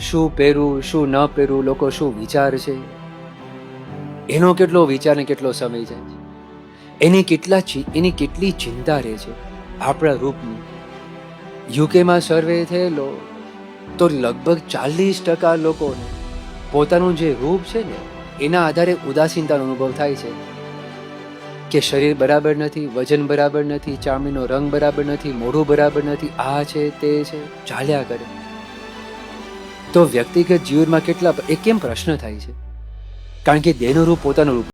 શું પહેરવું શું ન પહેરવું, લોકો શું વિચાર છે, એનો કેટલો વિચાર ને કેટલો સમય જાય છે, એની કેટલી ચિંતા રહે છે આપણા રૂપની. યુકેમાં સર્વે થયેલો તો લગભગ 40% લોકોને પોતાનું જે રૂપ છે ને એના આધારે ઉદાસીનતાનો અનુભવ થાય છે કે શરીર બરાબર નથી, વજન બરાબર નથી, ચામડીનો રંગ બરાબર નથી, મોઢું બરાબર નથી, આ છે તે છે, ચાલ્યા કરે. તો વ્યક્તિગત જીવનમાં કેટલા એ કેમ પ્રશ્ન થાય છે? કારણ કે દેહનું રૂપ પોતાનું રૂપ